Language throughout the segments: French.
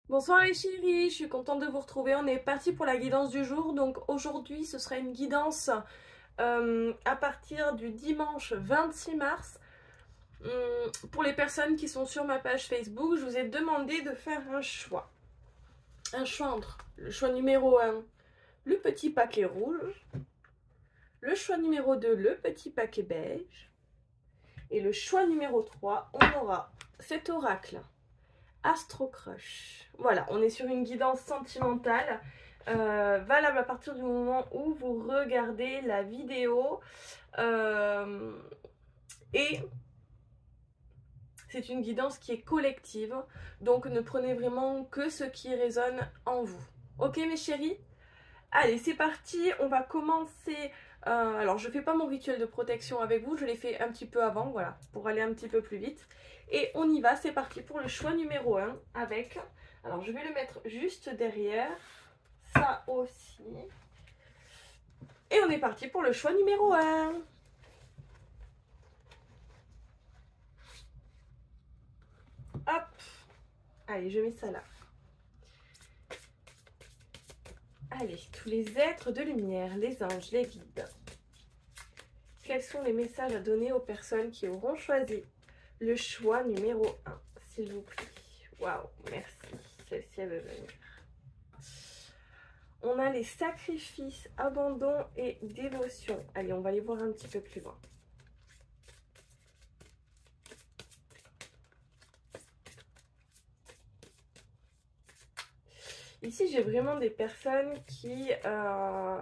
Bonsoir les chéris, je suis contente de vous retrouver. On est parti pour la guidance du jour. Donc aujourd'hui, ce sera une guidance à partir du dimanche 26 mars. Pour les personnes qui sont sur ma page Facebook, je vous ai demandé de faire un choix. Un choix entre le choix numéro 1, le petit paquet rouge, le choix numéro 2, le petit paquet beige, et le choix numéro 3, on aura cet oracle. Astro Crush. Voilà, on est sur une guidance sentimentale, valable à partir du moment où vous regardez la vidéo. Et c'est une guidance qui est collective, donc ne prenez vraiment que ce qui résonne en vous. Ok mes chéris? Allez, c'est parti, on va commencer. Alors, je ne fais pas mon rituel de protection avec vous, je l'ai fait un petit peu avant, voilà, pour aller un petit peu plus vite. Et on y va, c'est parti pour le choix numéro 1 avec... Alors, je vais le mettre juste derrière, ça aussi. Et on est parti pour le choix numéro 1. Hop. Allez, je mets ça là. Allez, tous les êtres de lumière, les anges, les guides. Quels sont les messages à donner aux personnes qui auront choisi le choix numéro 1, s'il vous plaît? Waouh, merci. Celle-ci, elle veut venir. On a les sacrifices, abandon et dévotion. Allez, on va les voir un petit peu plus loin. Ici, j'ai vraiment des personnes qui... ça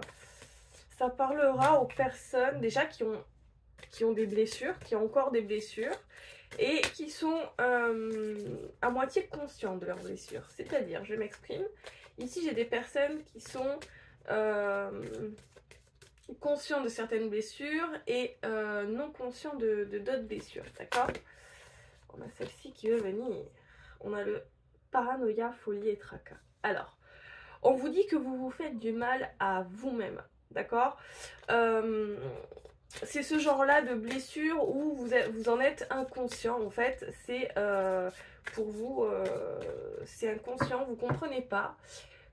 parlera aux personnes déjà qui ont des blessures, qui ont encore des blessures et qui sont à moitié conscientes de leurs blessures. C'est-à-dire, je m'exprime, ici j'ai des personnes qui sont conscientes de certaines blessures et non conscientes de d'autres blessures, d'accord? On a celle-ci qui veut venir. On a le paranoïa, folie et tracas. Alors, on vous dit que vous vous faites du mal à vous-même, d'accord? C'est ce genre-là de blessure où vous en êtes inconscient, en fait. C'est pour vous, c'est inconscient, vous ne comprenez pas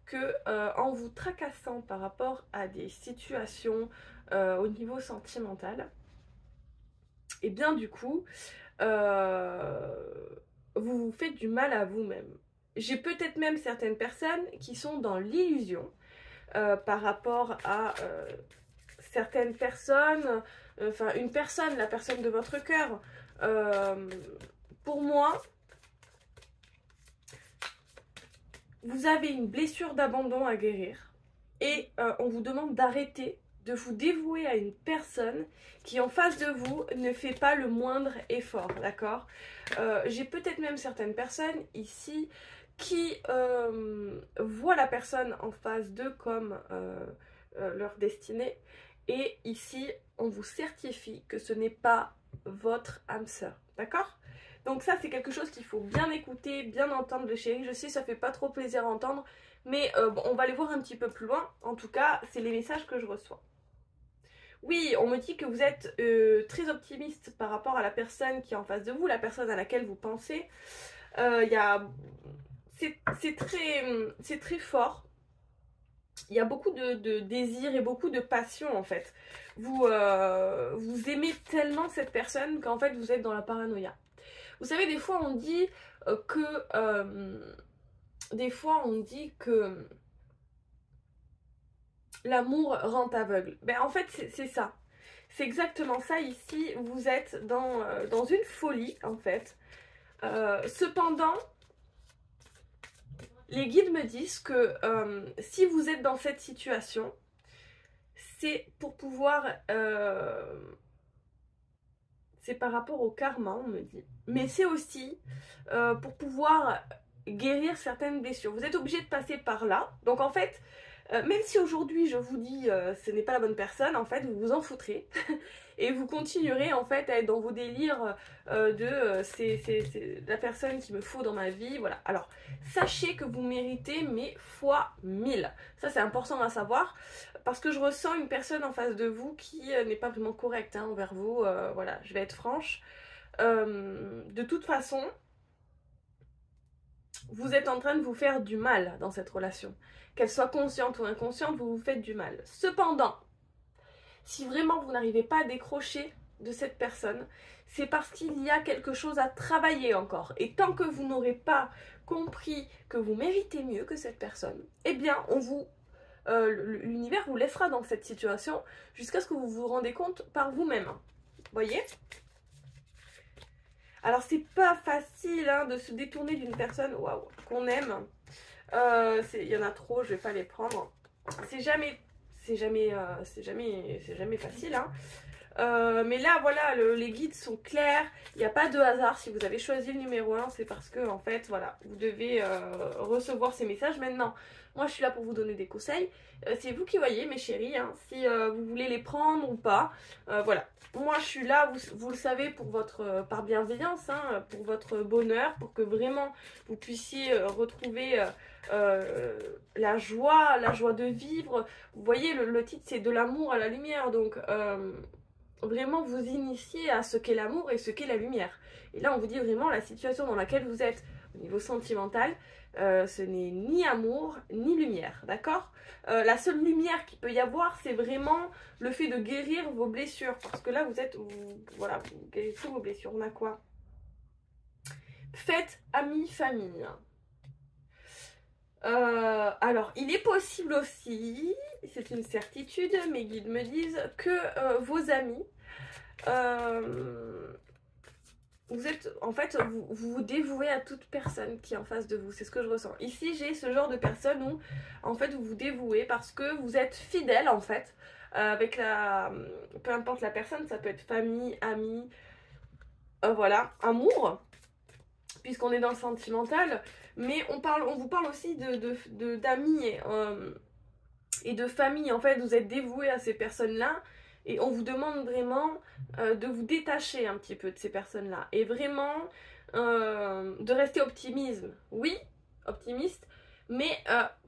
que en vous tracassant par rapport à des situations au niveau sentimental, et bien du coup, vous vous faites du mal à vous-même. J'ai peut-être même certaines personnes qui sont dans l'illusion par rapport à certaines personnes, enfin une personne, la personne de votre cœur. Pour moi, vous avez une blessure d'abandon à guérir et on vous demande d'arrêter de vous dévouer à une personne qui en face de vous ne fait pas le moindre effort, d'accord? J'ai peut-être même certaines personnes ici qui voient la personne en face d'eux comme leur destinée. Et ici, on vous certifie que ce n'est pas votre âme sœur, d'accord? Donc ça, c'est quelque chose qu'il faut bien écouter, bien entendre le chéri. Je sais, ça fait pas trop plaisir à entendre, mais bon, on va aller voir un petit peu plus loin. En tout cas, c'est les messages que je reçois. Oui, on me dit que vous êtes très optimiste par rapport à la personne qui est en face de vous, la personne à laquelle vous pensez. C'est très fort. Il y a beaucoup de désir et beaucoup de passion en fait. Vous aimez tellement cette personne qu'en fait vous êtes dans la paranoïa. Vous savez, des fois on dit que l'amour rend aveugle. Ben en fait c'est ça. C'est exactement ça ici. Vous êtes dans une folie en fait. Cependant, les guides me disent que si vous êtes dans cette situation, c'est pour pouvoir... c'est par rapport au karma, on me dit. Mais c'est aussi pour pouvoir guérir certaines blessures. Vous êtes obligé de passer par là. Donc en fait, même si aujourd'hui je vous dis ce n'est pas la bonne personne, en fait vous vous en foutrez. Et vous continuerez en fait à être dans vos délires c'est la personne qu'il me faut dans ma vie, voilà. Alors, sachez que vous méritez mais fois 1000. Ça c'est important à savoir parce que je ressens une personne en face de vous qui n'est pas vraiment correcte hein, envers vous, voilà, je vais être franche. De toute façon, vous êtes en train de vous faire du mal dans cette relation. Qu'elle soit consciente ou inconsciente, vous vous faites du mal. Cependant, si vraiment vous n'arrivez pas à décrocher de cette personne, c'est parce qu'il y a quelque chose à travailler encore. Et tant que vous n'aurez pas compris que vous méritez mieux que cette personne, eh bien, l'univers vous laissera dans cette situation jusqu'à ce que vous vous rendez compte par vous-même. Voyez ? Alors, c'est pas facile hein, de se détourner d'une personne qu'on aime. Il y en a trop, je vais pas les prendre. C'est jamais facile. Hein. Mais là, voilà, les guides sont clairs. Il n'y a pas de hasard. Si vous avez choisi le numéro 1, c'est parce que, en fait, voilà, vous devez recevoir ces messages. Maintenant, moi, je suis là pour vous donner des conseils. C'est vous qui voyez, mes chéris, hein, si vous voulez les prendre ou pas. Voilà. Moi, je suis là, vous le savez, pour par bienveillance, hein, pour votre bonheur, pour que vraiment vous puissiez retrouver la joie de vivre. Vous voyez, le titre, c'est de l'amour à la lumière. Donc, vraiment vous initier à ce qu'est l'amour et ce qu'est la lumière. Et là, on vous dit vraiment la situation dans laquelle vous êtes au niveau sentimental, ce n'est ni amour ni lumière, d'accord ? La seule lumière qu'il peut y avoir, c'est vraiment le fait de guérir vos blessures. Parce que là, vous guérissez vos blessures. On a quoi ? Faites amis, famille. Alors, il est possible aussi, c'est une certitude, mes guides me disent que vos amis, vous vous dévouez à toute personne qui est en face de vous, c'est ce que je ressens. Ici, j'ai ce genre de personne où, en fait, vous vous dévouez parce que vous êtes fidèle, en fait, avec peu importe la personne, ça peut être famille, amis, voilà, amour, puisqu'on est dans le sentimental, mais on vous parle aussi d'amis et de famille. En fait, vous êtes dévoués à ces personnes-là et on vous demande vraiment de vous détacher un petit peu de ces personnes-là et vraiment de rester optimiste, mais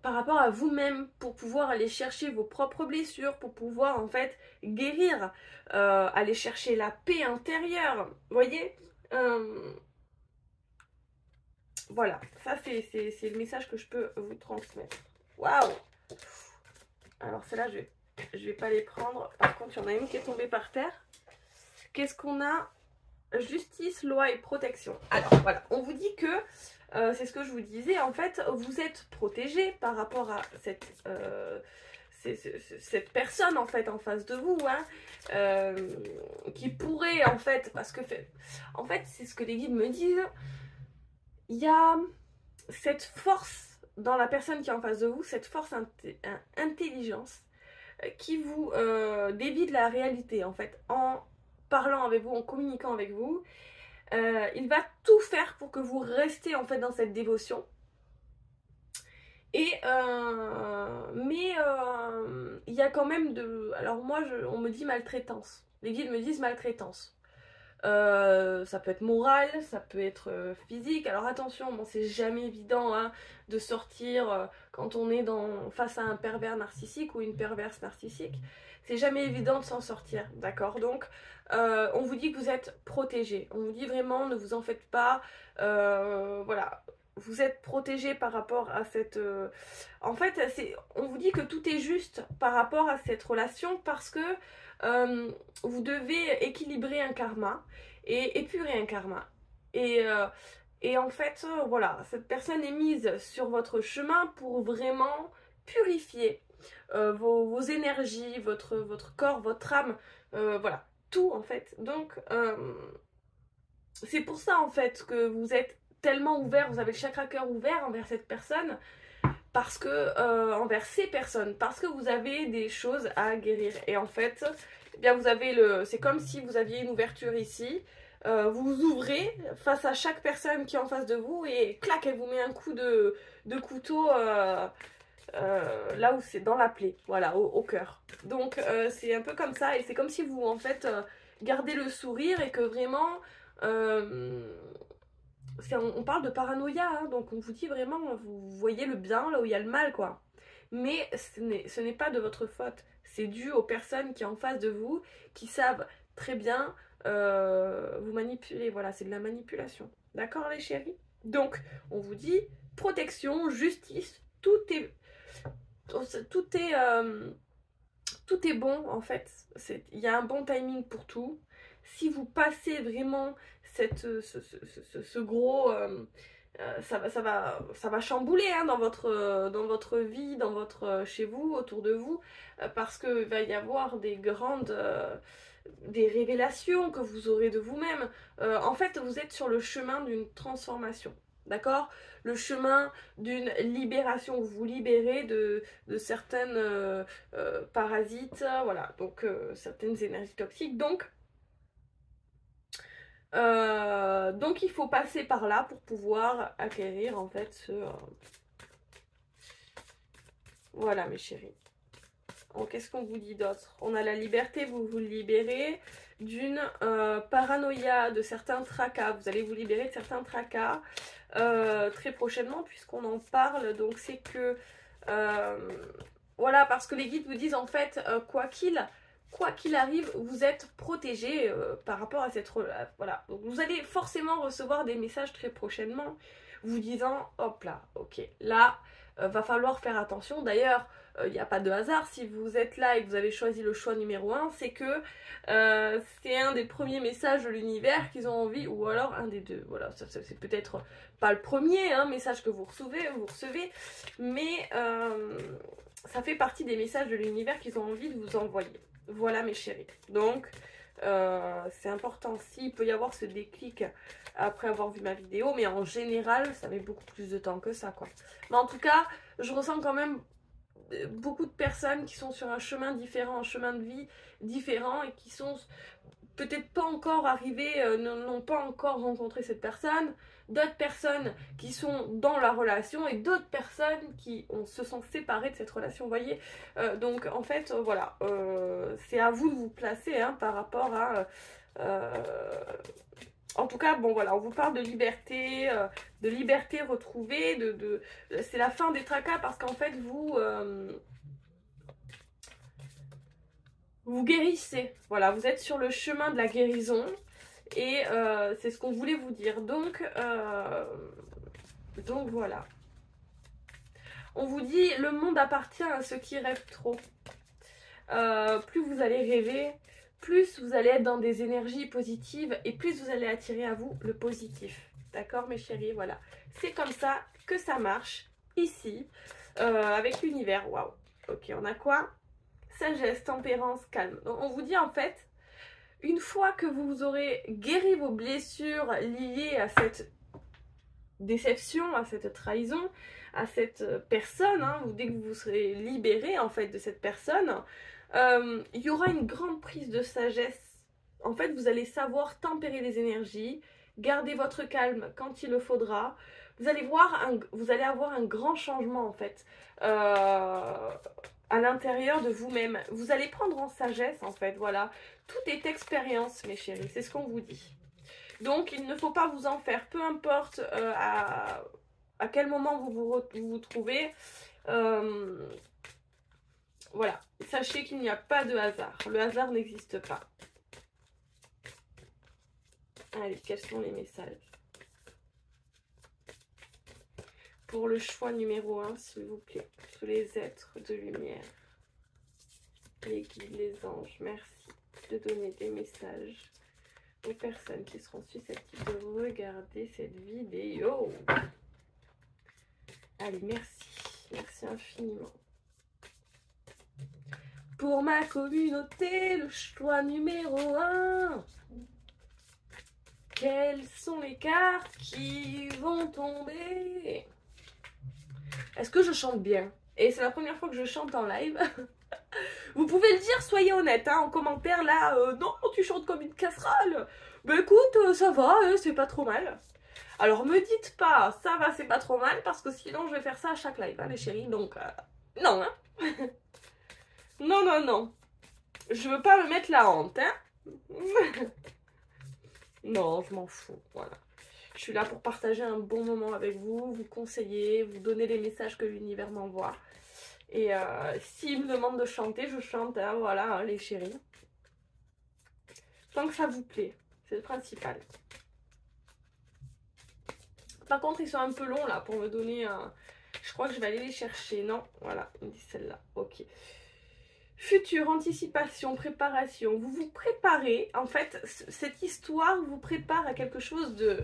par rapport à vous-même, pour pouvoir aller chercher vos propres blessures, pour pouvoir en fait guérir, aller chercher la paix intérieure, vous voyez. Voilà, ça c'est le message que je peux vous transmettre. Waouh! Alors celle-là, je vais pas les prendre. Par contre, il y en a une qui est tombée par terre. Qu'est-ce qu'on a? Justice, loi et protection. Alors voilà, on vous dit que, c'est ce que je vous disais, en fait, vous êtes protégé par rapport à cette personne en fait en face de vous, hein, qui pourrait en fait, parce que en fait c'est ce que les guides me disent, il y a cette force dans la personne qui est en face de vous, cette force intelligence qui vous dévie de la réalité en fait, en parlant avec vous, en communiquant avec vous. Il va tout faire pour que vous restiez en fait dans cette dévotion. Et mais il y a quand même alors moi on me dit maltraitance. Les guides me disent maltraitance. Ça peut être moral, ça peut être physique. Alors attention, bon, c'est jamais évident hein, de sortir quand on est face à un pervers narcissique ou une perverse narcissique. C'est jamais évident de s'en sortir, d'accord? Donc on vous dit que vous êtes protégé. On vous dit vraiment, ne vous en faites pas. Voilà, vous êtes protégé par rapport à cette... En fait, on vous dit que tout est juste par rapport à cette relation parce que vous devez équilibrer un karma et épurer un karma. Et en fait, voilà, cette personne est mise sur votre chemin pour vraiment purifier vos énergies, votre corps, votre âme, voilà, tout en fait. Donc, c'est pour ça en fait que vous êtes tellement ouvert, vous avez le chakra cœur ouvert envers cette personne, parce que envers ces personnes, parce que vous avez des choses à guérir. Et en fait, eh bien vous avez c'est comme si vous aviez une ouverture ici, vous ouvrez face à chaque personne qui est en face de vous et clac, elle vous met un coup de couteau là où c'est dans la plaie, voilà, au cœur. Donc c'est un peu comme ça et c'est comme si vous en fait gardez le sourire et que vraiment on parle de paranoïa, hein, donc on vous dit vraiment, vous voyez le bien là où il y a le mal, quoi. Mais ce n'est pas de votre faute, c'est dû aux personnes qui sont en face de vous, qui savent très bien vous manipuler, voilà, c'est de la manipulation. D'accord les chéris? Donc, on vous dit, protection, justice, tout est bon en fait. Il y a un bon timing pour tout. Si vous passez vraiment ce gros... ça va chambouler hein, dans votre vie, chez vous, autour de vous, parce qu'il va y avoir des révélations que vous aurez de vous-même. En fait, vous êtes sur le chemin d'une transformation. D'accord? Le chemin d'une libération, vous vous libérez de certaines parasites, voilà, donc certaines énergies toxiques. Donc il faut passer par là pour pouvoir acquérir en fait Voilà mes chéris. Qu'est-ce qu'on vous dit d'autre? On a la liberté, vous vous libérez d'une paranoïa, de certains tracas. Vous allez vous libérer de certains tracas très prochainement puisqu'on en parle. Donc c'est que... voilà, parce que les guides vous disent en fait, quoi qu'il arrive, vous êtes protégé par rapport à cette... voilà, donc vous allez forcément recevoir des messages très prochainement vous disant, hop là, ok, là, va falloir faire attention. D'ailleurs, il n'y a pas de hasard, si vous êtes là et que vous avez choisi le choix numéro 1, c'est que c'est un des premiers messages de l'univers qu'ils ont envie, ou alors un des deux. Voilà, ça c'est peut-être pas le premier message que vous recevez, mais ça fait partie des messages de l'univers qu'ils ont envie de vous envoyer. Voilà mes chéris. Donc, c'est important. S'il peut y avoir ce déclic après avoir vu ma vidéo, mais en général, ça met beaucoup plus de temps que ça, quoi. Mais en tout cas, je ressens quand même beaucoup de personnes qui sont sur un chemin différent, un chemin de vie différent et qui sont peut-être pas encore arrivées, n'ont pas encore rencontré cette personne. D'autres personnes qui sont dans la relation et d'autres personnes qui se sont séparées de cette relation, vous voyez. Donc en fait, voilà, c'est à vous de vous placer hein, par rapport à... en tout cas, bon voilà, on vous parle de liberté retrouvée, c'est la fin des tracas parce qu'en fait, vous guérissez. Voilà, vous êtes sur le chemin de la guérison. Et c'est ce qu'on voulait vous dire. Donc voilà. On vous dit, le monde appartient à ceux qui rêvent trop. Plus vous allez rêver, plus vous allez être dans des énergies positives et plus vous allez attirer à vous le positif. D'accord mes chéris, voilà. C'est comme ça que ça marche ici, avec l'univers. Waouh. Ok, on a quoi? Sagesse, tempérance, calme. Donc, on vous dit en fait, une fois que vous aurez guéri vos blessures liées à cette déception, à cette trahison, à cette personne, hein, ou dès que vous serez libéré en fait de cette personne, il y aura une grande prise de sagesse. En fait, vous allez savoir tempérer les énergies, garder votre calme quand il le faudra. Vous allez avoir un grand changement en fait. À l'intérieur de vous-même. Vous allez prendre en sagesse en fait, voilà. Tout est expérience mes chéris, c'est ce qu'on vous dit. Donc il ne faut pas vous en faire, peu importe à quel moment vous vous trouvez. Voilà, sachez qu'il n'y a pas de hasard, le hasard n'existe pas. Allez, quels sont les messages? Pour le choix numéro 1, s'il vous plaît, tous les êtres de lumière, les guides, les anges, merci de donner des messages aux personnes qui seront susceptibles de regarder cette vidéo. Allez, merci infiniment. Pour ma communauté, le choix numéro 1. Quelles sont les cartes qui vont tomber? Est-ce que je chante bien? Et c'est la première fois que je chante en live. Vous pouvez le dire, soyez honnête, hein, en commentaire là. Non, tu chantes comme une casserole. Ben écoute, ça va, c'est pas trop mal. Alors me dites pas, ça va, c'est pas trop mal, parce que sinon je vais faire ça à chaque live, hein, les chéris. Donc, non, hein. Non. Je veux pas me mettre la honte, hein. Non, je m'en fous, voilà. Je suis là pour partager un bon moment avec vous, vous conseiller, vous donner les messages que l'univers m'envoie. Et s'il me demande de chanter, je chante, hein, voilà, hein, les chéris. Tant que ça vous plaît, c'est le principal. Par contre, ils sont un peu longs là pour me donner un... Je crois que je vais aller les chercher. Non, voilà, il me dit celle-là. Ok. Futur, anticipation, préparation. Vous vous préparez. En fait, cette histoire vous prépare à quelque chose de...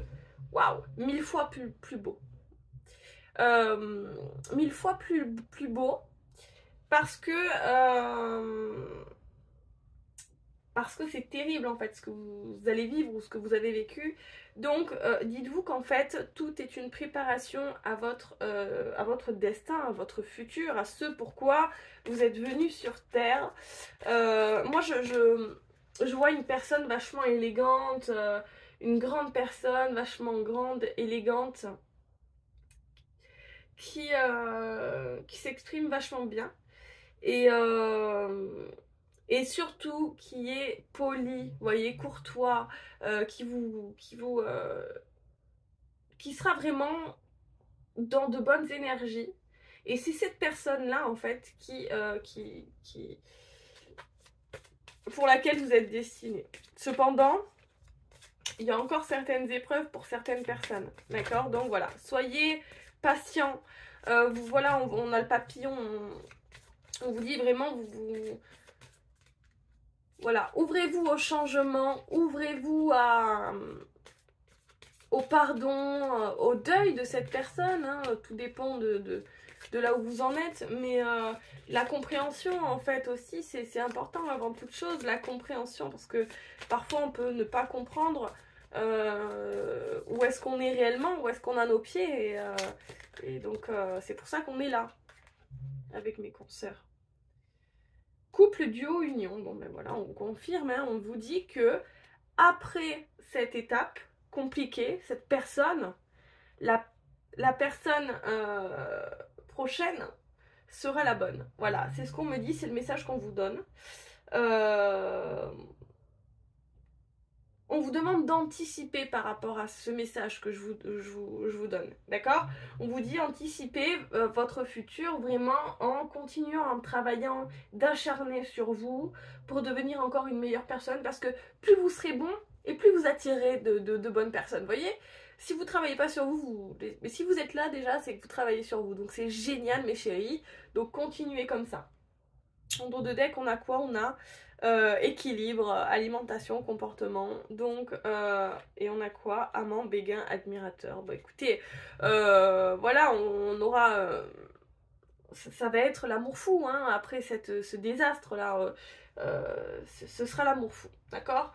Waouh, 1000 fois plus beau. 1000 fois plus beau. Parce que c'est terrible en fait ce que vous allez vivre ou ce que vous avez vécu. Donc dites-vous qu'en fait tout est une préparation à votre destin, à votre futur, à ce pourquoi vous êtes venu sur Terre. Moi je vois une personne vachement élégante, une grande personne vachement grande, élégante, qui s'exprime vachement bien. Et surtout qui est poli, vous voyez, courtois, qui sera vraiment dans de bonnes énergies. Et c'est cette personne-là, en fait, pour laquelle vous êtes destiné. Cependant, il y a encore certaines épreuves pour certaines personnes, d'accord? Donc voilà, soyez patients. Voilà, on a le papillon, on vous dit vraiment, voilà, ouvrez-vous au changement, ouvrez-vous au pardon, au deuil de cette personne, hein. Tout dépend de là où vous en êtes, mais la compréhension en fait aussi, c'est important avant toute chose, la compréhension, parce que parfois on peut ne pas comprendre où est-ce qu'on est réellement, où est-ce qu'on a nos pieds, et donc c'est pour ça qu'on est là, avec mes consoeurs. Couple, duo, union. Bon ben voilà, on confirme, hein, on vous dit que après cette étape compliquée, cette personne, la personne prochaine sera la bonne. Voilà, c'est ce qu'on me dit, c'est le message qu'on vous donne. On vous demande d'anticiper par rapport à ce message que je vous donne, d'accord? On vous dit anticiper votre futur vraiment en continuant, en travaillant d'acharner sur vous pour devenir encore une meilleure personne, parce que plus vous serez bon et plus vous attirez de bonnes personnes, vous voyez? Si vous ne travaillez pas sur vous, mais si vous êtes là déjà, c'est que vous travaillez sur vous, donc c'est génial mes chéris, donc continuez comme ça. En dos de deck, on a quoi? On a équilibre, alimentation, comportement. Donc, et on a quoi? Amant, béguin, admirateur. Bon, écoutez, voilà, on aura... ça va être l'amour fou, hein, après ce désastre-là. Ce sera l'amour fou, d'accord?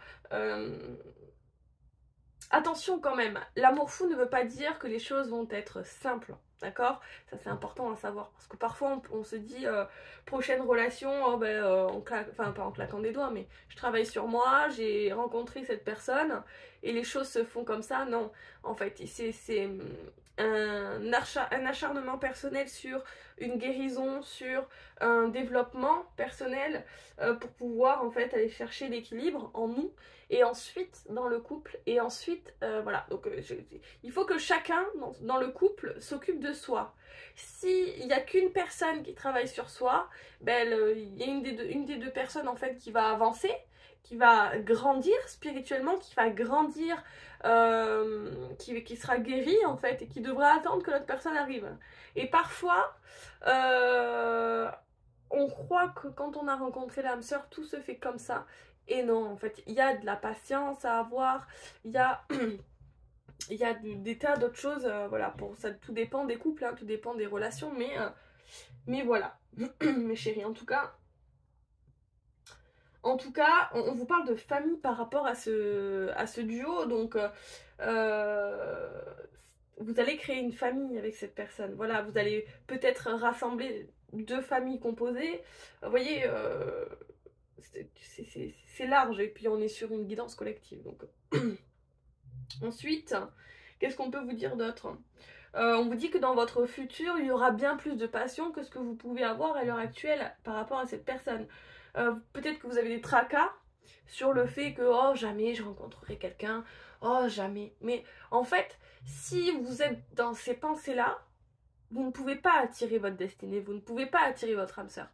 Attention quand même, l'amour fou ne veut pas dire que les choses vont être simples, d'accord? Ça c'est important à savoir, parce que parfois on se dit prochaine relation, oh ben, enfin pas en claquant des doigts, mais je travaille sur moi, j'ai rencontré cette personne et les choses se font comme ça. Non, en fait c'est un acharnement personnel sur une guérison, sur un développement personnel pour pouvoir en fait aller chercher l'équilibre en nous et ensuite dans le couple, et ensuite voilà, donc il faut que chacun dans le couple s'occupe de soi. S'il n'y a qu'une personne qui travaille sur soi, ben, il y a une des deux personnes en fait qui va avancer, qui va grandir spirituellement, qui va grandir, qui sera guérie en fait, et qui devra attendre que l'autre personne arrive. Et parfois on croit que quand on a rencontré l'âme sœur, tout se fait comme ça. Et non, en fait, il y a de la patience à avoir, il y a des tas d'autres choses, voilà, ça, tout dépend des couples, hein, tout dépend des relations, mais voilà, mes chéris, en tout cas, on vous parle de famille par rapport à ce duo, donc vous allez créer une famille avec cette personne, voilà, vous allez peut-être rassembler deux familles composées, vous voyez, c'est large, et puis on est sur une guidance collective, donc... Ensuite, qu'est-ce qu'on peut vous dire d'autre? On vous dit que dans votre futur, il y aura bien plus de passion que ce que vous pouvez avoir à l'heure actuelle par rapport à cette personne. Peut-être que vous avez des tracas sur le fait que oh jamais je rencontrerai quelqu'un, oh jamais. Mais en fait, si vous êtes dans ces pensées-là, vous ne pouvez pas attirer votre destinée, vous ne pouvez pas attirer votre âme sœur.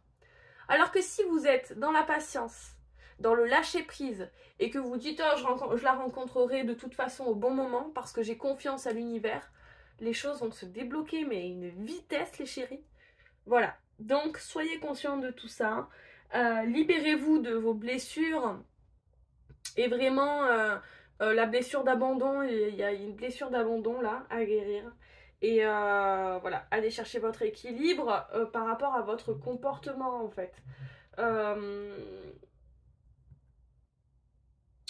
Alors que si vous êtes dans la patience, dans le lâcher prise, et que vous dites oh, je la rencontrerai de toute façon au bon moment parce que j'ai confiance à l'univers, les choses vont se débloquer, mais à une vitesse, les chéris. Voilà, donc soyez conscients de tout ça. Libérez-vous de vos blessures. Et vraiment, la blessure d'abandon, il y a une blessure d'abandon là à guérir. Et voilà, allez chercher votre équilibre par rapport à votre comportement en fait.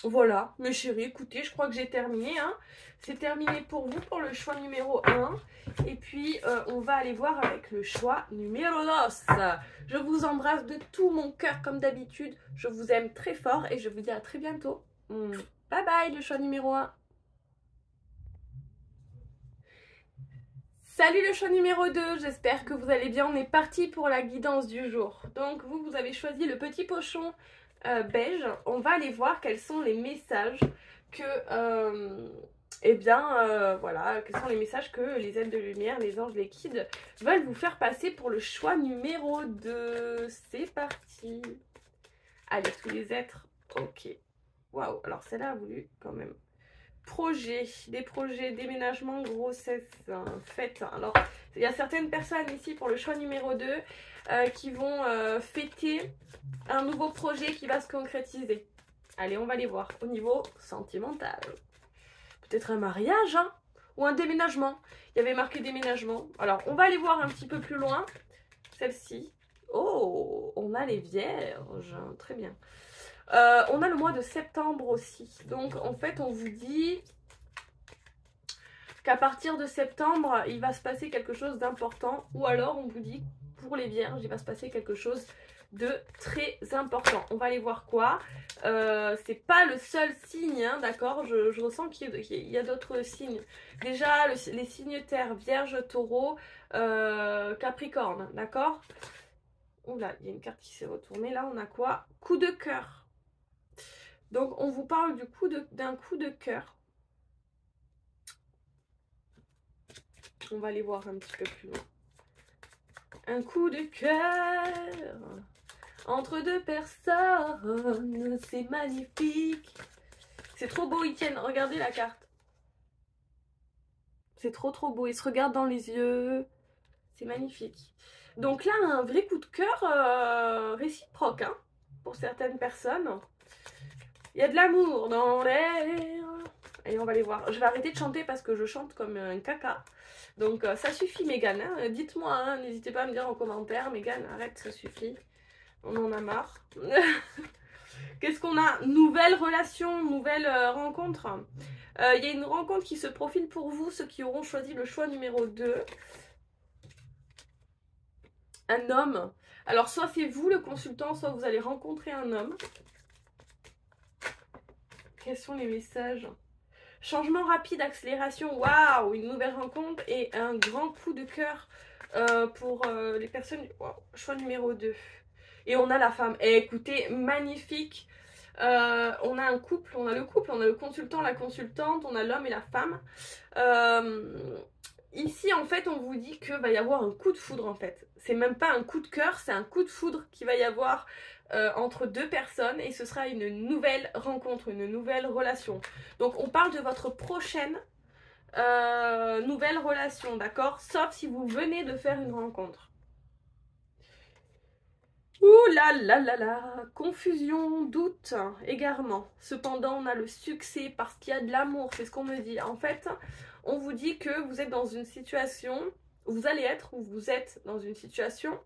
Voilà, mes chéris, écoutez, je crois que j'ai terminé. Hein. C'est terminé pour vous pour le choix numéro 1. Et puis, on va aller voir avec le choix numéro 2. Je vous embrasse de tout mon cœur comme d'habitude. Je vous aime très fort et je vous dis à très bientôt. Bye bye, le choix numéro 1. Salut le choix numéro 2, j'espère que vous allez bien. On est parti pour la guidance du jour. Donc, vous avez choisi le petit pochon beige. On va aller voir quels sont les messages que... voilà, quels sont les messages que les aides de lumière, les anges, les guides veulent vous faire passer pour le choix numéro 2. C'est parti. Allez, tous les êtres. Ok. Waouh, alors celle-là a voulu quand même. Des projets, déménagement, grossesse, fête. Alors, il y a certaines personnes ici pour le choix numéro 2 qui vont fêter un nouveau projet qui va se concrétiser. Allez, on va les voir au niveau sentimental. Peut-être un mariage, hein, ou un déménagement. Il y avait marqué déménagement. Alors, on va aller voir un petit peu plus loin. Celle-ci. Oh, on a les vierges. Très bien. On a le mois de septembre aussi. Donc, en fait, on vous dit qu'à partir de septembre, il va se passer quelque chose d'important. Ou alors, on vous dit, pour les vierges, il va se passer quelque chose de très important. On va aller voir quoi. C'est pas le seul signe, hein, d'accord. Je ressens qu'il y a d'autres signes. Déjà, les signes terre, vierge, taureau, capricorne, d'accord. Oula, il y a une carte qui s'est retournée. Là, on a quoi? Coup de cœur. Donc, on vous parle d'un coup de cœur. On va aller voir un petit peu plus loin. Un coup de cœur entre deux personnes, c'est magnifique. C'est trop beau, Etienne. Regardez la carte. C'est trop beau. Ils se regardent dans les yeux. C'est magnifique. Donc là, un vrai coup de cœur réciproque, hein, pour certaines personnes. Il y a de l'amour dans l'air. Et on va les voir. Je vais arrêter de chanter parce que je chante comme un caca. Donc ça suffit, Mégane. Hein. Dites-moi, hein, n'hésitez pas à me dire en commentaire. Mégane, arrête, ça suffit. On en a marre. Qu'est-ce qu'on a? Nouvelle relation, nouvelle rencontre. Il y a une rencontre qui se profile pour vous, ceux qui auront choisi le choix numéro 2. Un homme. Alors, soit c'est vous le consultant, soit vous allez rencontrer un homme. Quels sont les messages? Changement rapide, accélération, waouh, une nouvelle rencontre et un grand coup de cœur pour les personnes. Wow, choix numéro 2. Et on a la femme. Et écoutez, magnifique. On a un couple, on a le couple, on a le consultant, la consultante, on a l'homme et la femme. Ici, en fait, on vous dit qu'il va y avoir un coup de foudre, en fait. C'est même pas un coup de cœur, c'est un coup de foudre qui va y avoir entre deux personnes. Et ce sera une nouvelle rencontre, une nouvelle relation. Donc, on parle de votre prochaine nouvelle relation, d'accord? Sauf si vous venez de faire une rencontre. Ouh là là là là, confusion, doute, égarement. Cependant, on a le succès parce qu'il y a de l'amour, c'est ce qu'on me dit. En fait, on vous dit que vous êtes dans une situation, vous allez être ou vous êtes dans une situation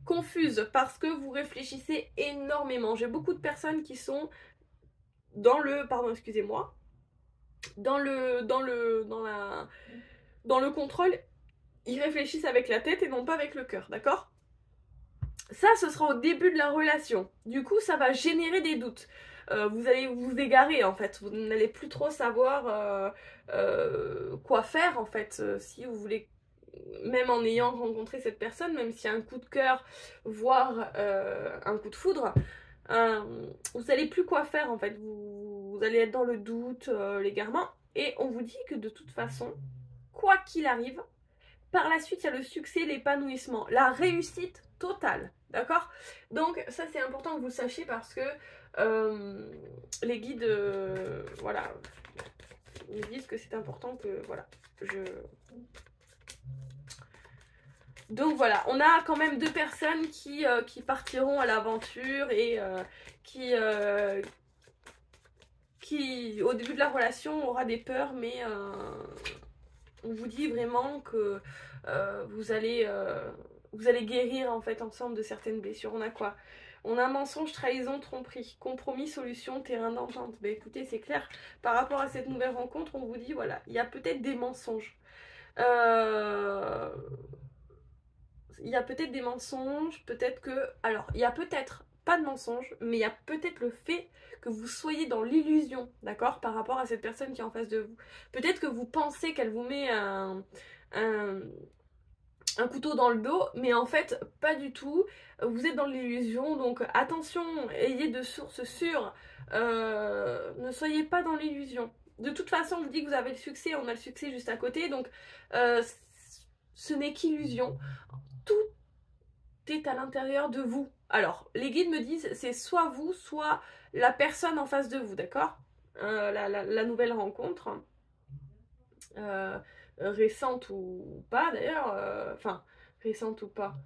confuse parce que vous réfléchissez énormément. J'ai beaucoup de personnes qui sont dans le, pardon, excusez-moi, dans le contrôle, ils réfléchissent avec la tête et non pas avec le cœur, d'accord? Ça, ce sera au début de la relation. Du coup, ça va générer des doutes. Vous allez vous égarer, en fait. Vous n'allez plus trop savoir quoi faire, en fait. Si vous voulez, même en ayant rencontré cette personne, même s'il y a un coup de cœur, voire un coup de foudre, vous n'allez plus quoi faire, en fait. Vous allez être dans le doute, l'égarement. Et on vous dit que de toute façon, quoi qu'il arrive, par la suite, il y a le succès, l'épanouissement, la réussite totale. D'accord? Donc ça c'est important que vous le sachiez parce que les guides, voilà, Ils me disent que c'est important que, voilà, Donc voilà, on a quand même 2 personnes qui partiront à l'aventure et qui, au début de la relation, aura des peurs, mais on vous dit vraiment que vous allez guérir en fait ensemble de certaines blessures. On a quoi? On a mensonge, trahison, tromperie, compromis, solution, terrain d'entente. Ben écoutez, c'est clair, par rapport à cette nouvelle rencontre, on vous dit voilà, il y a peut-être des mensonges. Il y a peut-être des mensonges, peut-être que... Alors, il y a peut-être pas de mensonges, mais il y a peut-être le fait que vous soyez dans l'illusion, d'accord, par rapport à cette personne qui est en face de vous. Peut-être que vous pensez qu'elle vous met un couteau dans le dos, mais en fait, pas du tout. Vous êtes dans l'illusion, donc attention, ayez de sources sûres. Ne soyez pas dans l'illusion. De toute façon, on vous dit que vous avez le succès, on a le succès juste à côté, donc ce n'est qu'illusion. Tout est à l'intérieur de vous. Alors, les guides me disent, c'est soit vous, soit la personne en face de vous, d'accord? La nouvelle rencontre, récente ou pas d'ailleurs, enfin, récente ou pas.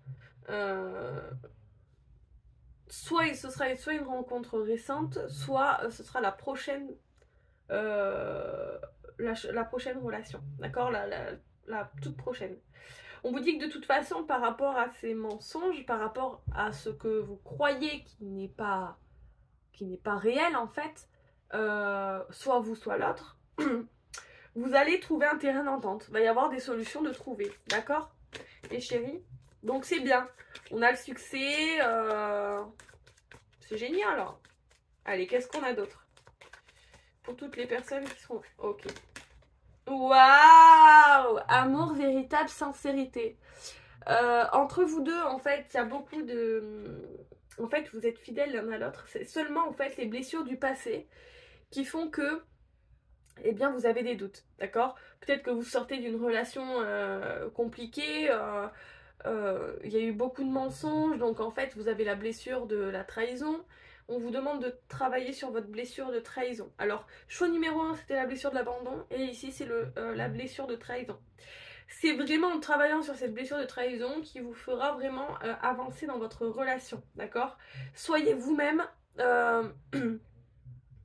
Soit ce sera soit une rencontre récente, soit ce sera la prochaine, la prochaine relation, d'accord? La toute prochaine. On vous dit que de toute façon, par rapport à ces mensonges, par rapport à ce que vous croyez qui n'est pas réel en fait, soit vous, soit l'autre, vous allez trouver un terrain d'entente. Il va y avoir des solutions de trouver, d'accord, les chéris? Donc c'est bien. On a le succès. C'est génial alors. Allez, qu'est-ce qu'on a d'autre? Pour toutes les personnes qui sont... Ok. Waouh! Amour, véritable, sincérité. Entre vous deux, en fait, il y a beaucoup de... En fait, vous êtes fidèles l'un à l'autre. C'est seulement, en fait, les blessures du passé qui font que, eh bien, vous avez des doutes, d'accord? Peut-être que vous sortez d'une relation compliquée, il y a eu beaucoup de mensonges, donc en fait, vous avez la blessure de la trahison. On vous demande de travailler sur votre blessure de trahison. Alors, choix numéro 1, c'était la blessure de l'abandon, et ici, c'est la blessure de trahison. C'est vraiment en travaillant sur cette blessure de trahison qui vous fera vraiment avancer dans votre relation, d'accord? Soyez vous-même,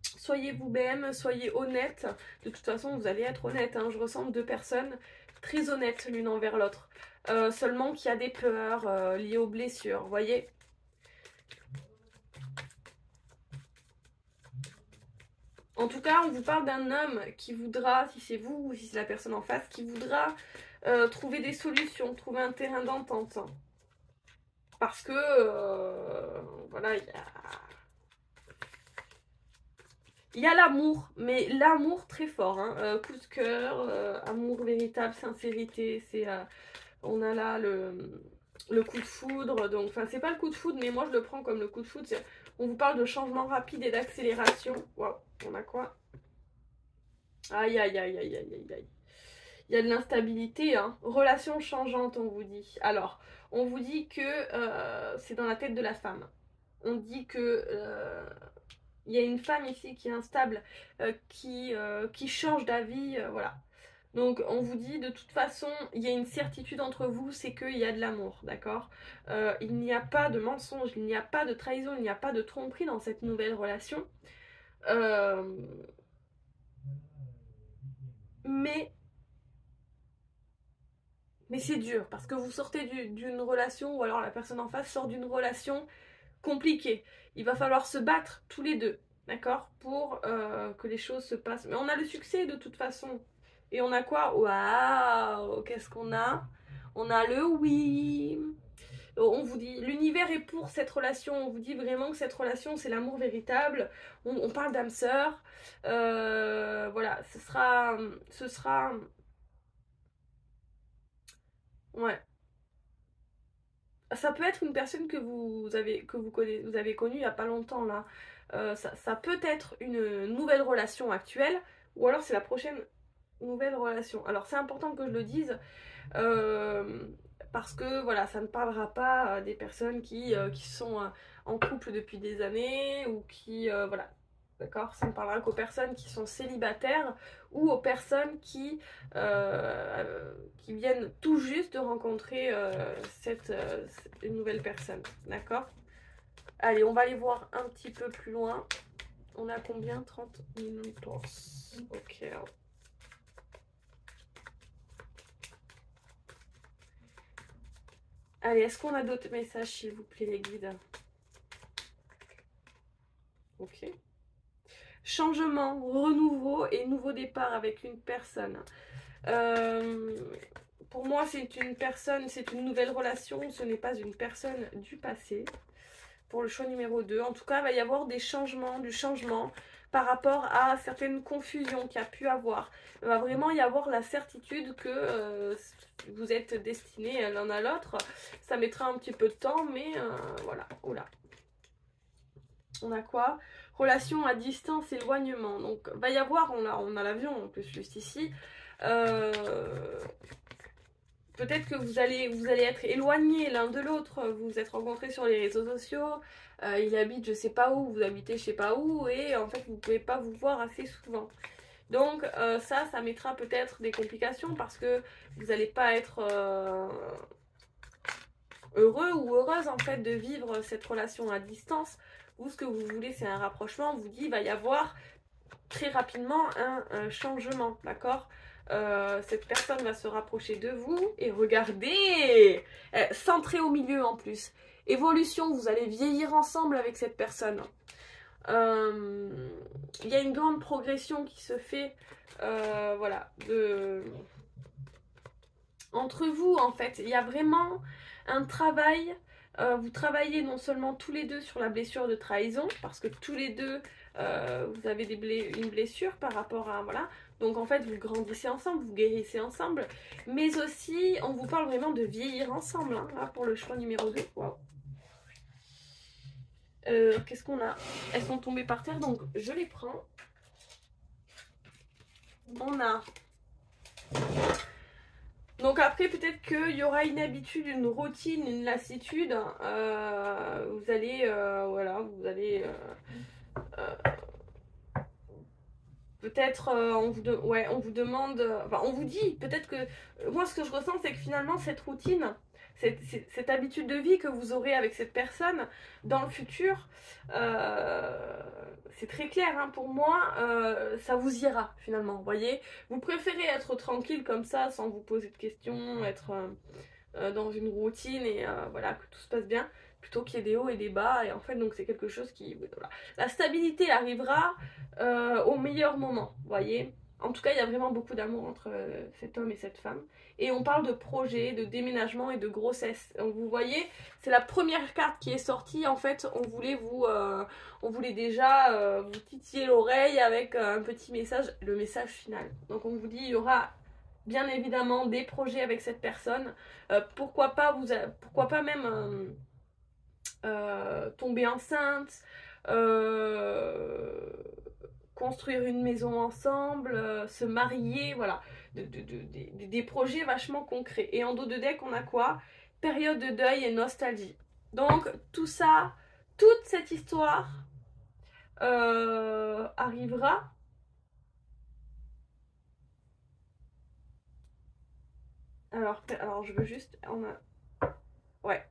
soyez vous-même, soyez honnête. De toute façon, vous allez être honnête, hein. Je ressens 2 personnes très honnêtes l'une envers l'autre. Seulement qu'il y a des peurs liées aux blessures, vous voyez? En tout cas, on vous parle d'un homme qui voudra, si c'est vous ou si c'est la personne en face, qui voudra trouver des solutions, trouver un terrain d'entente. Parce que, voilà, il y a l'amour, mais l'amour très fort, hein. Coup de cœur, amour véritable, sincérité, on a là le coup de foudre, donc, enfin, c'est pas le coup de foudre, mais moi je le prends comme le coup de foudre, on vous parle de changement rapide et d'accélération. Waouh, on a quoi? Aïe, aïe, aïe, aïe, aïe, aïe, aïe. Il y a de l'instabilité, hein. Relation changeante, on vous dit. Alors, on vous dit que c'est dans la tête de la femme. On dit que il y a une femme ici qui est instable, qui change d'avis, voilà. Donc on vous dit de toute façon, il y a une certitude entre vous, c'est qu'il y a de l'amour, d'accord? Il n'y a pas de mensonge, il n'y a pas de trahison, il n'y a pas de tromperie dans cette nouvelle relation. Mais c'est dur, parce que vous sortez d'une relation, ou alors la personne en face sort d'une relation compliquée. Il va falloir se battre tous les deux, d'accord? Pour que les choses se passent. Mais on a le succès de toute façon. Et on a quoi? Waouh! Qu'est-ce qu'on a? On a le oui. On vous dit, l'univers est pour cette relation. On vous dit vraiment que cette relation, c'est l'amour véritable. On parle d'âme sœur. Voilà, ce sera... Ouais. Ça peut être une personne que vous avez connue il n'y a pas longtemps là. Ça peut être une nouvelle relation actuelle, ou alors c'est la prochaine nouvelle relation. Alors c'est important que je le dise, parce que voilà, ça ne parlera pas des personnes qui sont en couple depuis des années, ou qui voilà. D'accord? Ça ne parlera qu'aux personnes qui sont célibataires ou aux personnes qui viennent tout juste de rencontrer une nouvelle personne. D'accord? Allez, on va aller voir un petit peu plus loin. On a combien? 30 minutes. Ok. Allez, est-ce qu'on a d'autres messages, s'il vous plaît, les guides? Ok. Changement, renouveau et nouveau départ avec une personne. Pour moi, c'est une personne, c'est une nouvelle relation, ce n'est pas une personne du passé. Pour le choix numéro 2, en tout cas, il va y avoir des changements, du changement par rapport à certaines confusions qu'il y a pu avoir. Il va vraiment y avoir la certitude que vous êtes destinés l'un à l'autre. Ça mettra un petit peu de temps, mais voilà. Oula. On a quoi? Relation à distance, éloignement. Donc, va y avoir, on a l'avion en plus juste ici. Peut-être que vous allez être éloignés l'un de l'autre. Vous vous êtes rencontrés sur les réseaux sociaux. Il habite je sais pas où, vous habitez je sais pas où. Et en fait, vous ne pouvez pas vous voir assez souvent. Donc, ça mettra peut-être des complications parce que vous n'allez pas être heureux ou heureuse en fait de vivre cette relation à distance. Vous, ce que vous voulez, c'est un rapprochement. On vous dit, il va y avoir très rapidement un changement, d'accord? Cette personne va se rapprocher de vous et regardez, centré au milieu en plus. Évolution, vous allez vieillir ensemble avec cette personne. Il y a une grande progression qui se fait, voilà, entre vous en fait. Il y a vraiment un travail. Vous travaillez non seulement tous les deux sur la blessure de trahison, parce que tous les deux vous avez une blessure par rapport à, voilà, donc en fait vous grandissez ensemble, vous guérissez ensemble, mais aussi on vous parle vraiment de vieillir ensemble, hein, là pour le choix numéro 2. Waouh. Qu'est-ce qu'on a? Elles sont tombées par terre, donc je les prends. On a... Donc après, peut-être qu'il y aura une habitude, une routine, une lassitude. Vous allez, voilà, vous allez... peut-être, on vous demande... Enfin, on vous dit, peut-être que... moi, ce que je ressens, c'est que finalement, cette routine... Cette habitude de vie que vous aurez avec cette personne dans le futur, c'est très clair hein, pour moi, ça vous ira finalement, vous voyez. Vous préférez être tranquille comme ça, sans vous poser de questions, être dans une routine et voilà, que tout se passe bien, plutôt qu'il y ait des hauts et des bas. Et en fait, donc c'est quelque chose qui... Voilà. La stabilité arrivera au meilleur moment, vous voyez. En tout cas, il y a vraiment beaucoup d'amour entre cet homme et cette femme. Et on parle de projet, de déménagement et de grossesse. Donc vous voyez, c'est la première carte qui est sortie. En fait, on voulait déjà vous titiller l'oreille avec un petit message, le message final. Donc on vous dit, il y aura bien évidemment des projets avec cette personne. Pourquoi pas même tomber enceinte, construire une maison ensemble, se marier, voilà, des projets vachement concrets. Et en dos de deck, on a quoi? Période de deuil et nostalgie. Donc tout ça, toute cette histoire arrivera. Alors je veux juste... Ouais.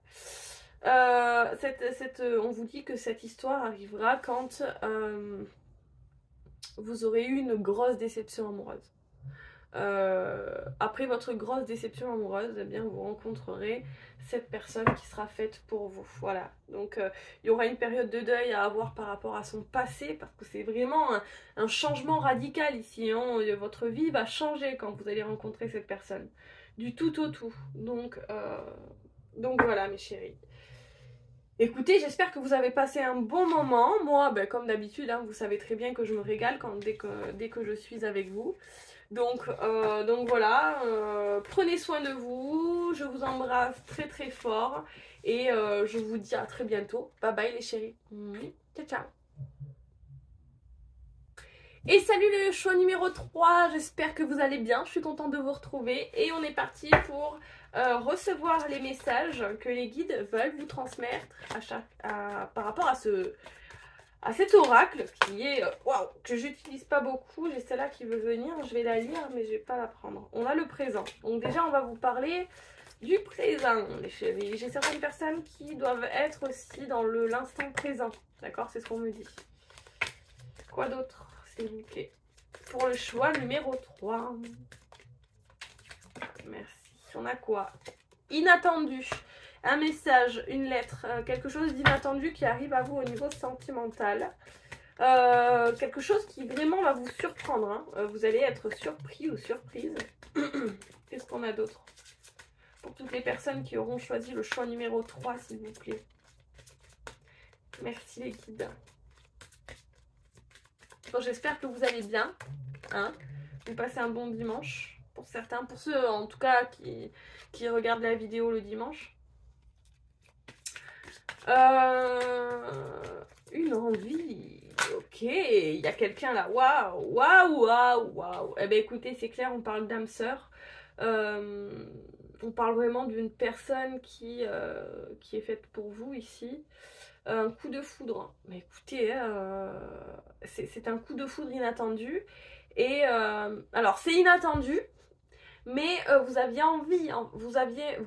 On vous dit que cette histoire arrivera quand vous aurez eu une grosse déception amoureuse. Après votre grosse déception amoureuse, eh bien vous rencontrerez cette personne qui sera faite pour vous. Voilà. Donc il y aura une période de deuil à avoir par rapport à son passé, parce que c'est vraiment un changement radical ici. Hein. Votre vie va changer quand vous allez rencontrer cette personne. Du tout au tout. Donc voilà mes chéris. Écoutez, j'espère que vous avez passé un bon moment. Moi, ben, comme d'habitude, hein, vous savez très bien que je me régale dès que je suis avec vous. Donc voilà, prenez soin de vous, je vous embrasse très très fort et je vous dis à très bientôt. Bye bye les chéris. Ciao ciao. Et salut le choix numéro 3, j'espère que vous allez bien, je suis contente de vous retrouver et on est parti pour recevoir les messages que les guides veulent vous transmettre par rapport à cet oracle qui est, waouh, que j'utilise pas beaucoup. J'ai celle-là qui veut venir, je vais la lire, mais je vais pas la prendre. On a le présent. Donc déjà, on va vous parler du présent, les chéris. J'ai certaines personnes qui doivent être aussi dans l'instant présent. D'accord, c'est ce qu'on me dit. Quoi d'autre, s'il vous plaît? Pour le choix numéro 3. Merci. On a quoi? Inattendu. Un message, une lettre, quelque chose d'inattendu qui arrive à vous au niveau sentimental. Quelque chose qui vraiment va vous surprendre. Hein. Vous allez être surpris ou surprise. Qu'est-ce qu'on a d'autre? Pour toutes les personnes qui auront choisi le choix numéro 3, s'il vous plaît. Merci les guides. Bon, j'espère que vous allez bien. Hein. Vous passez un bon dimanche. Pour certains, pour ceux en tout cas qui regardent la vidéo le dimanche. Une envie. Ok, il y a quelqu'un là. Waouh, waouh, waouh, waouh. Eh bien écoutez, c'est clair, on parle d'âme sœur. On parle vraiment d'une personne qui est faite pour vous ici. Un coup de foudre. Mais écoutez, c'est un coup de foudre inattendu. Et alors c'est inattendu, mais vous aviez envie, vous aviez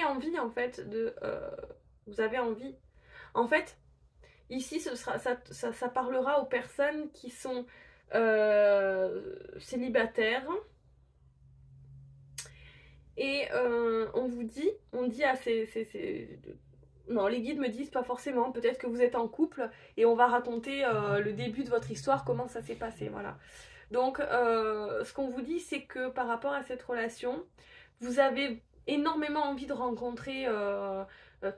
envie en fait de, vous avez envie. En fait, ici ça parlera aux personnes qui sont célibataires. Et on dit à non, les guides me disent pas forcément, peut-être que vous êtes en couple et on va raconter le début de votre histoire, comment ça s'est passé, voilà. Donc, ce qu'on vous dit, c'est que par rapport à cette relation, vous avez énormément envie de rencontrer,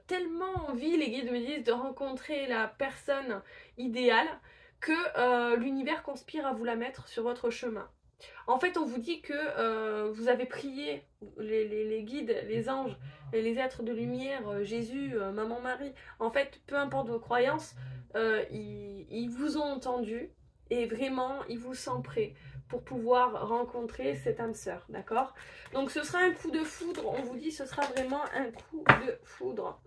tellement envie, les guides me disent, de rencontrer la personne idéale que l'univers conspire à vous la mettre sur votre chemin. En fait, on vous dit que vous avez prié, les guides, les anges, les êtres de lumière, Jésus, Maman Marie. En fait, peu importe vos croyances, ils vous ont entendu et vraiment, ils vous sentent prêts pour pouvoir rencontrer cette âme sœur, d'accord? Donc, ce sera un coup de foudre, on vous dit, ce sera vraiment un coup de foudre.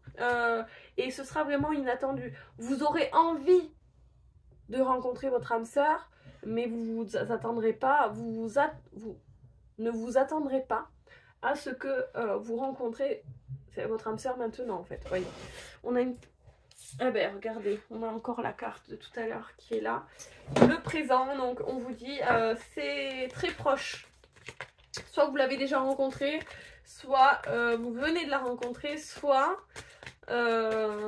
Et ce sera vraiment inattendu. Vous aurez envie de rencontrer votre âme sœur, mais vous attendrez pas, vous ne vous attendrez pas à ce que vous rencontrez votre âme sœur maintenant en fait. Voyez, on a une... Ah ben regardez, on a encore la carte de tout à l'heure qui est là. Le présent, donc on vous dit c'est très proche. Soit vous l'avez déjà rencontré, soit vous venez de la rencontrer, soit... Waouh.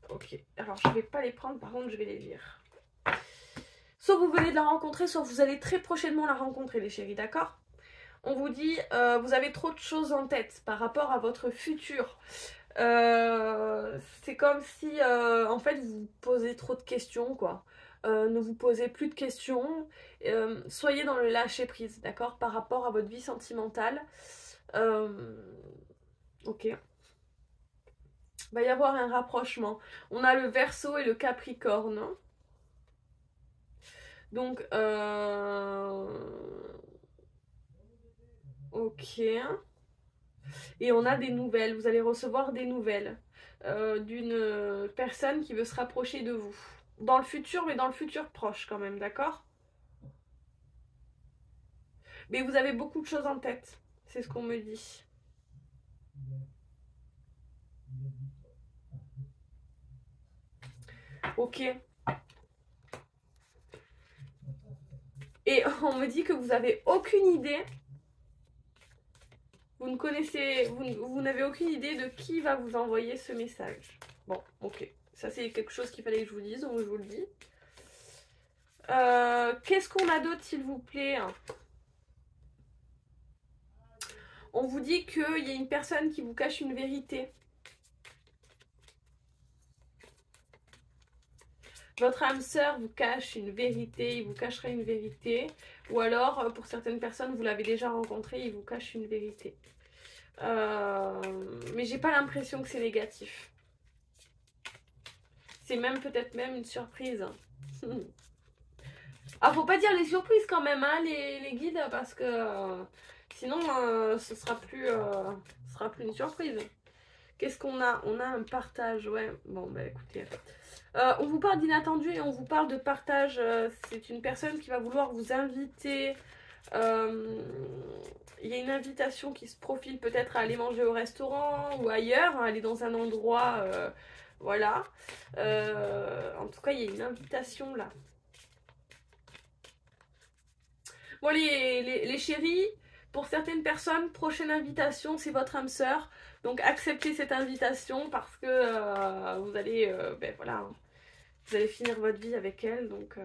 Ok, alors je vais pas les prendre, par contre je vais les lire. Soit vous venez de la rencontrer, soit vous allez très prochainement la rencontrer les chéris, d'accord? On vous dit, vous avez trop de choses en tête par rapport à votre futur. C'est comme si, en fait, vous posez trop de questions, quoi. Ne vous posez plus de questions. Soyez dans le lâcher-prise, d'accord? Par rapport à votre vie sentimentale. Ok. Il va y avoir un rapprochement. On a le Verseau et le Capricorne. Donc, ok. Et on a des nouvelles. Vous allez recevoir des nouvelles d'une personne qui veut se rapprocher de vous. Dans le futur, mais dans le futur proche quand même, d'accord? Mais vous avez beaucoup de choses en tête. C'est ce qu'on me dit. Ok. Et on me dit que vous n'avez aucune idée. Vous ne connaissez, vous n'avez aucune idée de qui va vous envoyer ce message. Bon, ok. Ça, c'est quelque chose qu'il fallait que je vous dise, donc je vous le dis. Qu'est-ce qu'on a d'autre, s'il vous plaît? On vous dit qu'il y a une personne qui vous cache une vérité. Votre âme sœur vous cache une vérité, il vous cacherait une vérité. Ou alors, pour certaines personnes, vous l'avez déjà rencontré, il vous cache une vérité. Mais j'ai pas l'impression que c'est négatif. C'est même peut-être même une surprise. Ah, faut pas dire les surprises quand même, hein, les guides, parce que sinon, ce sera plus une surprise. Qu'est-ce qu'on a? On a un partage, ouais. Bon, bah écoutez. On vous parle d'inattendu et on vous parle de partage. C'est une personne qui va vouloir vous inviter. Il y a une invitation qui se profile peut-être à aller manger au restaurant ou ailleurs, hein, aller dans un endroit, voilà. En tout cas, il y a une invitation là. Bon, les chéris, pour certaines personnes, prochaine invitation, c'est votre âme sœur. Donc acceptez cette invitation parce que vous allez, ben voilà, vous allez finir votre vie avec elle. Donc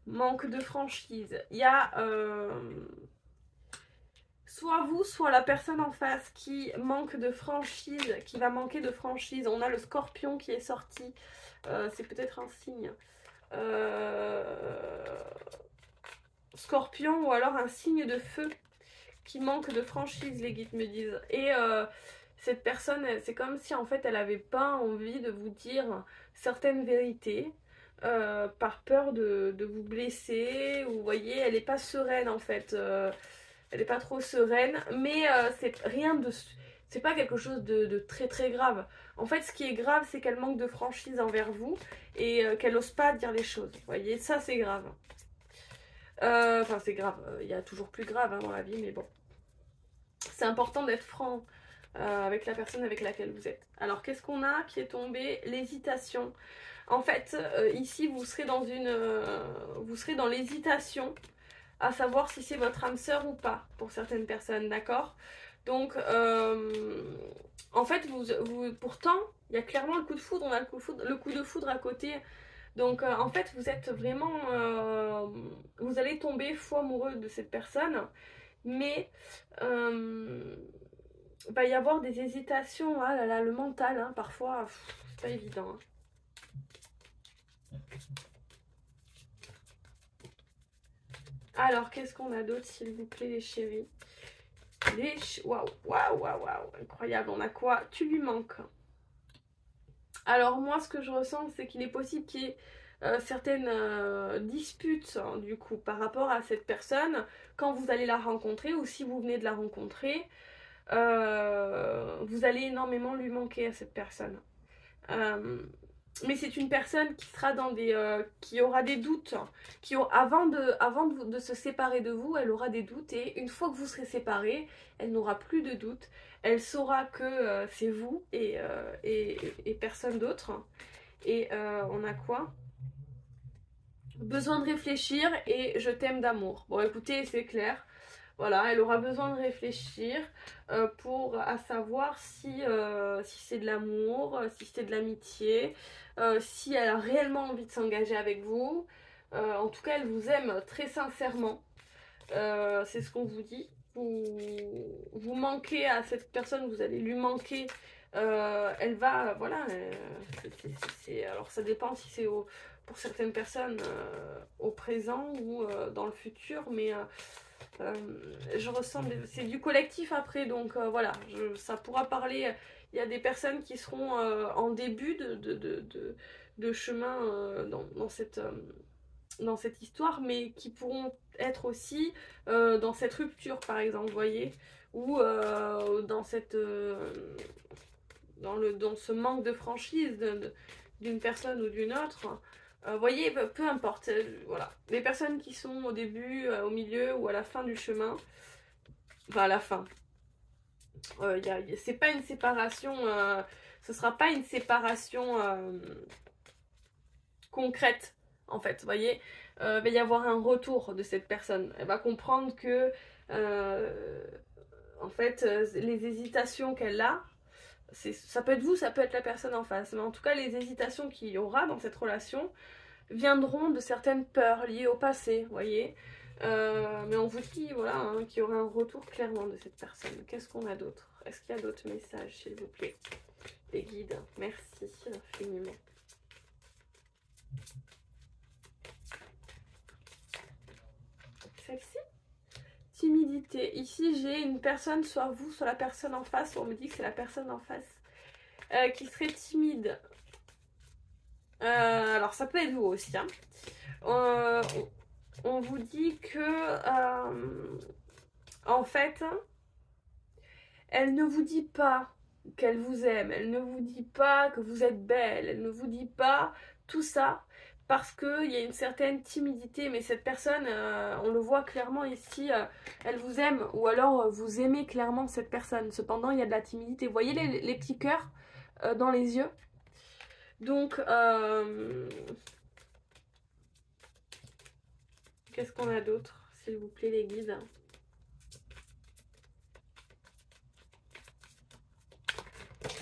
manque de franchise. Il y a soit vous, soit la personne en face qui manque de franchise, qui va manquer de franchise. On a le scorpion qui est sorti. C'est peut-être un signe. Scorpion ou alors un signe de feu qui manque de franchise, les guides me disent. Et cette personne, c'est comme si en fait elle n'avait pas envie de vous dire certaines vérités par peur de vous blesser. Ou vous voyez, elle n'est pas sereine en fait. Elle n'est pas trop sereine, mais c'est rien de... C'est pas quelque chose de très très grave. En fait, ce qui est grave, c'est qu'elle manque de franchise envers vous et qu'elle n'ose pas dire les choses. Vous voyez, ça c'est grave. Enfin, c'est grave. Il y a toujours plus grave hein, dans la vie, mais bon. C'est important d'être franc avec la personne avec laquelle vous êtes. Alors, qu'est-ce qu'on a qui est tombé? L'hésitation. En fait, ici, vous serez dans l'hésitation à savoir si c'est votre âme sœur ou pas pour certaines personnes, d'accord? Donc, en fait, pourtant, il y a clairement le coup de foudre, on a le coup de foudre à côté. Donc, en fait, vous êtes vraiment... vous allez tomber fou amoureux de cette personne, mais il va y avoir des hésitations. Ah là là, le mental, hein, parfois, c'est pas évident. Hein. Alors, qu'est-ce qu'on a d'autre, s'il vous plaît, les chéris? Waouh, waouh, waouh, waouh, incroyable. On a quoi? Tu lui manques. Alors, moi, ce que je ressens, c'est qu'il est possible qu'il y ait certaines disputes, hein, du coup, par rapport à cette personne, quand vous allez la rencontrer ou si vous venez de la rencontrer, vous allez énormément lui manquer à cette personne. Mais c'est une personne qui sera dans des... qui aura des doutes. Avant de se séparer de vous, elle aura des doutes. Et une fois que vous serez séparés, elle n'aura plus de doutes. Elle saura que c'est vous et personne d'autre. Et on a quoi? Besoin de réfléchir et je t'aime d'amour. Bon, écoutez, c'est clair. Voilà, elle aura besoin de réfléchir à savoir si c'est de l'amour, si c'est de l'amitié, si elle a réellement envie de s'engager avec vous. En tout cas, elle vous aime très sincèrement. C'est ce qu'on vous dit. Vous manquez à cette personne, vous allez lui manquer. Elle va, voilà. Alors ça dépend si c'est pour certaines personnes au présent ou dans le futur, mais... je ressens, c'est du collectif après, donc voilà, ça pourra parler. Il y a des personnes qui seront en début de chemin dans cette histoire, mais qui pourront être aussi dans cette rupture, par exemple, vous voyez, ou dans ce manque de franchise d'une personne ou d'une autre. Voyez, peu importe, voilà. Les personnes qui sont au début, au milieu ou à la fin du chemin, enfin à la fin, c'est pas une séparation, ce sera pas une séparation concrète, en fait, vous voyez. Il va y avoir un retour de cette personne. Elle va comprendre que, en fait, les hésitations qu'elle a, ça peut être vous, ça peut être la personne en face, mais en tout cas les hésitations qu'il y aura dans cette relation viendront de certaines peurs liées au passé, vous voyez. Mais on vous dit, voilà, hein, qu'il y aura un retour clairement de cette personne. Qu'est-ce qu'on a d'autre? Est-ce qu'il y a d'autres messages, s'il vous plaît? Les guides, merci infiniment. Celle-ci? Timidité. Ici, j'ai une personne, soit vous, soit la personne en face. On me dit que c'est la personne en face qui serait timide. Alors, ça peut être vous aussi. Hein. On vous dit que, en fait, elle ne vous dit pas qu'elle vous aime, elle ne vous dit pas que vous êtes belle, elle ne vous dit pas tout ça parce qu'il y a une certaine timidité, mais cette personne, on le voit clairement ici, elle vous aime ou alors vous aimez clairement cette personne. Cependant, il y a de la timidité. Vous voyez les petits cœurs dans les yeux? Donc, qu'est-ce qu'on a d'autre, s'il vous plaît, les guides?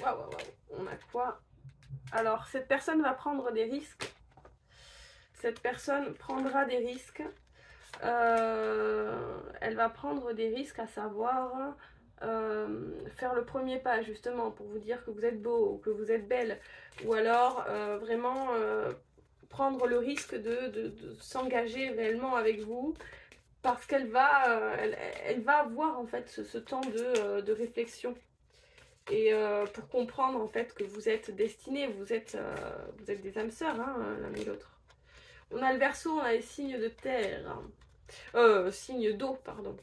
Waouh, waouh, waouh. On a quoi? Alors, cette personne va prendre des risques. Cette personne prendra des risques. Elle va prendre des risques, à savoir faire le premier pas, justement, pour vous dire que vous êtes beau ou que vous êtes belle. Ou alors, vraiment, prendre le risque de s'engager réellement avec vous. Parce qu'elle va, elle va avoir, en fait, ce temps de réflexion. Et pour comprendre en fait que vous êtes destinés, vous êtes des âmes sœurs, hein, l'un et l'autre. On a le Verseau, on a les signes de terre. Signes d'eau, pardon.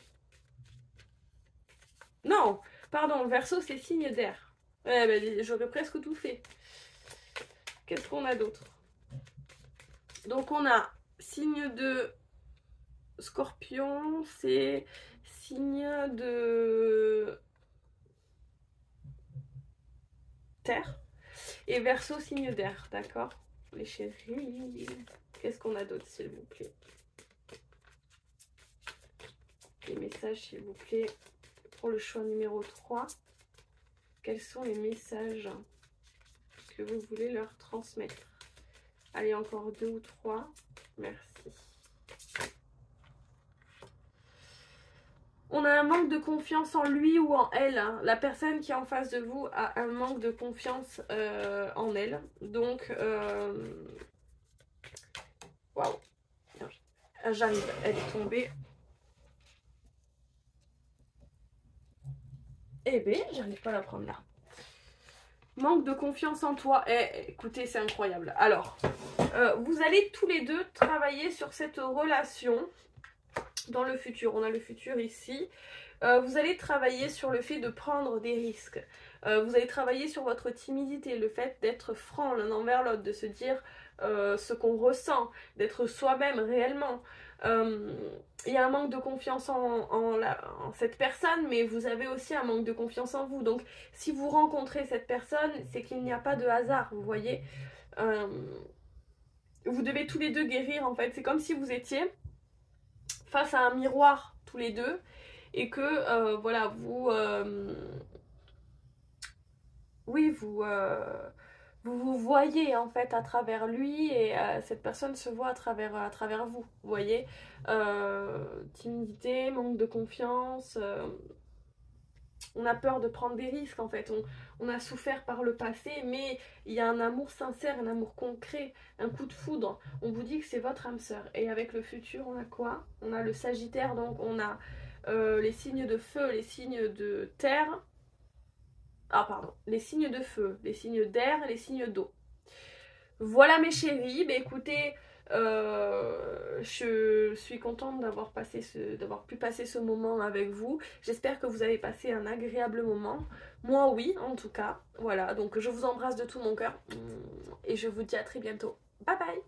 Non, pardon, le Verseau c'est signe d'air. Ouais, bah, j'aurais presque tout fait. Qu'est-ce qu'on a d'autre? Donc on a signe de Scorpion, c'est signe de terre. Et Verseau, signe d'air, d'accord? Les chéris. Qu'est-ce qu'on a d'autre, s'il vous plaît? Les messages, s'il vous plaît, pour le choix numéro 3. Quels sont les messages que vous voulez leur transmettre? Allez, encore 2 ou 3. Merci. On a un manque de confiance en lui ou en elle. Hein. La personne qui est en face de vous a un manque de confiance en elle. Donc, waouh. J'arrive, elle est tombée. Eh bien, j'arrive pas à la prendre là. Manque de confiance en toi. Écoutez, c'est incroyable. Alors, vous allez tous les deux travailler sur cette relation dans le futur. On a le futur ici. Vous allez travailler sur le fait de prendre des risques. Vous allez travailler sur votre timidité, le fait d'être franc l'un envers l'autre, de se dire ce qu'on ressent, d'être soi-même réellement. Il y a un manque de confiance en cette personne, mais vous avez aussi un manque de confiance en vous. Donc, si vous rencontrez cette personne, c'est qu'il n'y a pas de hasard, vous voyez. Vous devez tous les deux guérir, en fait. C'est comme si vous étiez face à un miroir, tous les deux, et que, voilà, vous... oui, vous voyez en fait à travers lui et cette personne se voit à travers vous, vous voyez. Timidité, manque de confiance, on a peur de prendre des risques en fait, on a souffert par le passé, mais il y a un amour sincère, un amour concret, un coup de foudre. On vous dit que c'est votre âme sœur. Et avec le futur, on a quoi? On a le Sagittaire, donc on a les signes de feu, les signes de terre. Ah pardon, les signes de feu, les signes d'air, les signes d'eau. Voilà mes chéris, bah écoutez, je suis contente d'avoir pu passer ce moment avec vous. J'espère que vous avez passé un agréable moment. Moi oui, en tout cas. Voilà, donc je vous embrasse de tout mon cœur et je vous dis à très bientôt. Bye bye.